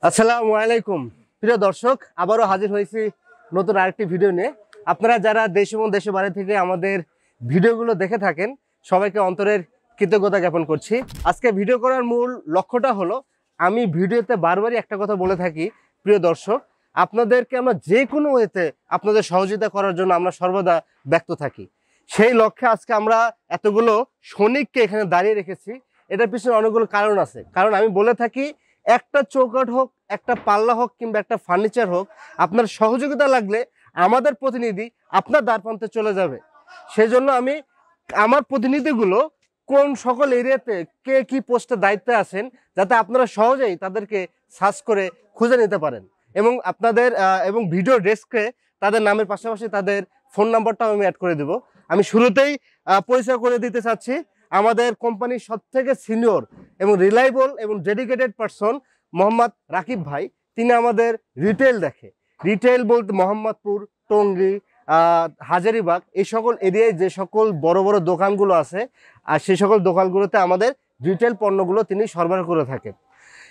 আসসালামু আলাইকুম প্রিয় দর্শক, আবারও হাজির হয়েছি নতুন আরেকটি ভিডিও নিয়ে। আপনারা যারা দেশ এবং দেশের বাইরে থেকে আমাদের ভিডিওগুলো দেখে থাকেন, সবাইকে অন্তরের কৃতজ্ঞতা জ্ঞাপন করছি। আজকে ভিডিও করার মূল লক্ষ্যটা হলো, আমি ভিডিওতে বারবারই একটা কথা বলে থাকি, প্রিয় দর্শক, আপনাদেরকে আমরা যে কোনো ওয়েতে আপনাদের সহযোগিতা করার জন্য আমরা সর্বদা ব্যস্ত থাকি। সেই লক্ষ্যে আজকে আমরা এতগুলো সৈনিককে এখানে দাঁড়িয়ে রেখেছি। এটার পিছনে অনেকগুলো কারণ আছে। কারণ আমি বলে থাকি, একটা চৌকাঠ হোক, একটা পাল্লা হোক, কিংবা একটা ফার্নিচার হোক, আপনার সহযোগিতা লাগলে আমাদের প্রতিনিধি আপনার দ্বারপ্রান্তে চলে যাবে। সেজন্য আমি আমার প্রতিনিধিগুলো কোন সকল এরিয়াতে কে কি পোস্টে দায়িত্বে আছেন, যাতে আপনারা সহজেই তাদেরকে সার্চ করে খুঁজে নিতে পারেন। এবং আপনাদের এবং ভিডিও ডেস্কে তাদের নামের পাশাপাশি তাদের ফোন নাম্বারটাও আমি অ্যাড করে দেব। আমি শুরুতেই পরিচয় করে দিতে চাচ্ছি আমাদের কোম্পানির সবথেকে সিনিয়র এবং রিলায়েবল এবং ডেডিকেটেড পারসন মোহাম্মদ রাকিব ভাই। তিনি আমাদের রিটেল দেখে। রিটেল বলতে মোহাম্মদপুর, টঙ্গী, হাজারীবাগ, এই সকল এরিয়ায় যে সকল বড় বড় দোকানগুলো আছে, আর সেই সকল দোকানগুলোতে আমাদের রিটেল পণ্যগুলো তিনি সরবরাহ করে থাকেন।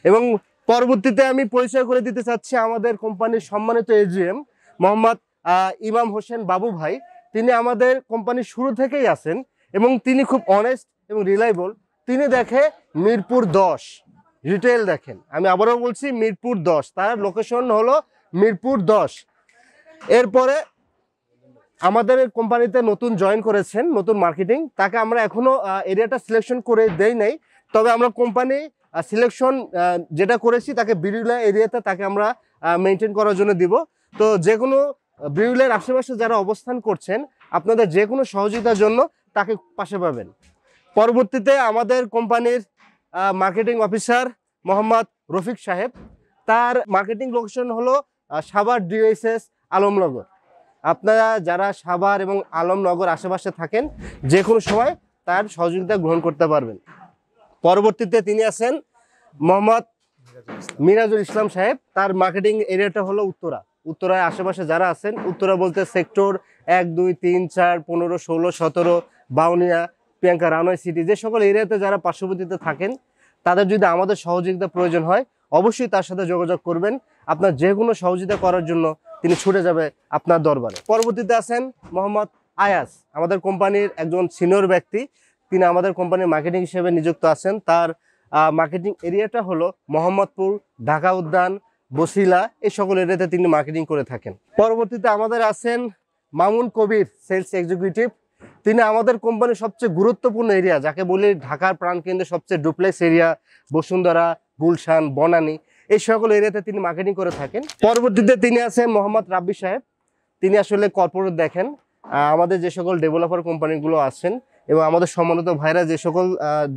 এবং পরবর্তীতে আমি পরিচয় করে দিতে চাচ্ছি আমাদের কোম্পানির সম্মানিত এজিএম মোহাম্মদ ইমাম হোসেন বাবু ভাই। তিনি আমাদের কোম্পানির শুরু থেকেই আছেন এবং তিনি খুব অনেস্ট এবং রিলায়েবল। তিনি দেখে মিরপুর 10 রিটেল দেখেন। আমি আবারও বলছি, মিরপুর 10, তার লোকেশন হলো মিরপুর 10। এরপরে আমাদের কোম্পানিতে নতুন জয়েন করেছেন, নতুন মার্কেটিং, তাকে আমরা এখনো এরিয়াটা সিলেকশন করে দেই নাই। তবে আমরা কোম্পানি সিলেকশন যেটা করেছি, তাকে বিরুলিয়া এরিয়াতে তাকে আমরা মেনটেন করার জন্য দিব। তো যে কোনো বিরুলিয়ার আশেপাশে যারা অবস্থান করছেন, আপনাদের যে কোনো সহযোগিতার জন্য তাকে পাশে পাবেন। পরবর্তীতে আমাদের কোম্পানির মার্কেটিং অফিসার মোহাম্মদ রফিক সাহেব, তার মার্কেটিং লোকেশন হলো সাভার ডিএসএস আলমনগর। আপনারা যারা সাভার এবং আলমনগর আশেপাশে থাকেন, যে কোনো সময় তার সহযোগিতা গ্রহণ করতে পারবেন। পরবর্তীতে তিনি আছেন মোহাম্মদ মিরাজুল ইসলাম সাহেব। তার মার্কেটিং এরিয়াটা হলো উত্তরায় আশেপাশে যারা আছেন, উত্তরা বলতে sector 1, 2, 3, 4, 15, 16, 17, Baunia, Priyanka runway city, যে সকল এরিয়াতে যারা পার্শ্ববর্তীতে থাকেন, তাদের যদি আমাদের সহযোগিতা প্রয়োজন হয়, অবশ্যই তার সাথে যোগাযোগ করবেন। আপনার যে কোনো সহযোগিতা করার জন্য তিনি ছুটে যাবে আপনার দরবারে। পরবর্তীতে আছেন মোহাম্মদ আয়াস, আমাদের কোম্পানির একজন সিনিয়র ব্যক্তি। তিনি আমাদের কোম্পানির মার্কেটিং হিসেবে নিযুক্ত আছেন। তার মার্কেটিং এরিয়াটা হলো মোহাম্মদপুর, ঢাকা উদ্যান, বসিলা, এই সকল এরিয়াতে তিনি মার্কেটিং করে থাকেন। পরবর্তীতে আমাদের আছেন মামুন কবির, সেলস এক্সিকিউটিভ। তিনি আমাদের কোম্পানির সবচেয়ে গুরুত্বপূর্ণ এরিয়া, যাকে বলি ঢাকার প্রাণকেন্দ্রের সবচেয়ে ডুপ্লেক্স এরিয়া, বসুন্ধরা, গুলশান, বনানী, এই সকল এরিয়াতে তিনি মার্কেটিং করে থাকেন। পরবর্তীতে তিনি আছেন মোহাম্মদ রাব্বি সাহেব। তিনি আসলে কর্পোরেট দেখেন আমাদের যে সকল ডেভেলপার কোম্পানিগুলো আছেন, এবং আমাদের সম্মানিত ভাইরা যে সকল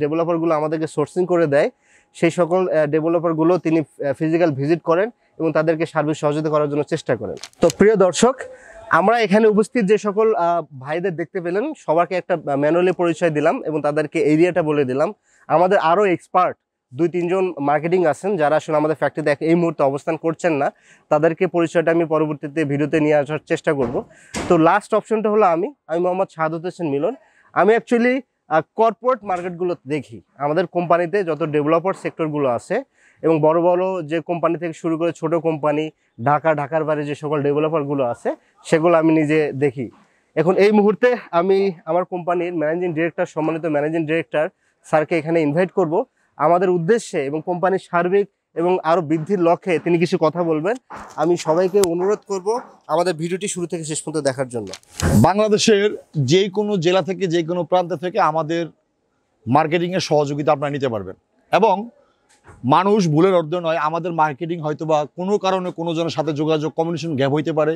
ডেভেলপারগুলো আমাদেরকে সোর্সিং করে দেয়, সেই সকল ডেভেলপারগুলো তিনি ফিজিক্যাল ভিজিট করেন এবং তাদেরকে সার্ভিস সহযোগিতা করার জন্য চেষ্টা করেন। তো প্রিয় দর্শক, আমরা এখানে উপস্থিত যে সকল ভাইদের দেখতে পেলেন, সবাইকে একটা ম্যানুয়ালি পরিচয় দিলাম এবং তাদেরকে এরিয়াটা বলে দিলাম। আমাদের আরও এক্সপার্ট 2-3 জন মার্কেটিং আছেন, যারা আসলে আমাদের ফ্যাক্টরিতে এই মুহূর্তে অবস্থান করছেন না। তাদেরকে পরিচয়টা আমি পরবর্তীতে ভিডিওতে নিয়ে আসার চেষ্টা করব। তো লাস্ট অপশনটা হলো আমি মোহাম্মদ শাহাদত হোসেন মিলন। আমি অ্যাকচুয়ালি কর্পোরেট মার্কেটগুলো দেখি। আমাদের কোম্পানিতে যত ডেভেলপার সেক্টরগুলো আছে এবং বড় বড় যে কোম্পানি থেকে শুরু করে ছোট কোম্পানি, ঢাকার বাইরে যে সকল ডেভেলপারগুলো আছে, সেগুলো আমি নিজে দেখি। এখন এই মুহূর্তে আমি আমার কোম্পানির ম্যানেজিং ডিরেক্টর, সম্মানিত ম্যানেজিং ডিরেক্টর স্যারকে এখানে ইনভাইট করব আমাদের উদ্দেশ্যে এবং কোম্পানির সার্বিক এবং আরও বৃদ্ধির লক্ষ্যে তিনি কিছু কথা বলবেন। আমি সবাইকে অনুরোধ করব আমাদের ভিডিওটি শুরু থেকে শেষ পর্যন্ত দেখার জন্য। বাংলাদেশের যে কোনো জেলা থেকে, যে কোনো প্রান্ত থেকে আমাদের মার্কেটিংয়ের সহযোগিতা আপনারা নিতে পারবেন। এবং মানুষ ভুলের অর্থ নয়, আমাদের মার্কেটিং হয়তোবা কোনো কারণে কোনো জনের সাথে যোগাযোগ, কমিউনিকেশন গ্যাপ হইতে পারে।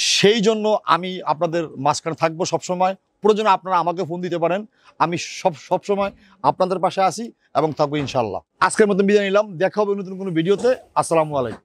সেই জন্য আমি আপনাদের মাঝখানে থাকবো সবসময়। প্রয়োজনে আপনারা আমাকে ফোন দিতে পারেন। আমি সবসময় আপনাদের পাশে আছি এবং থাকবো ইনশাল্লাহ। আজকের মতন বিদায় নিলাম। দেখা হবে নতুন কোনো ভিডিওতে। আসসালামু আলাইকুম।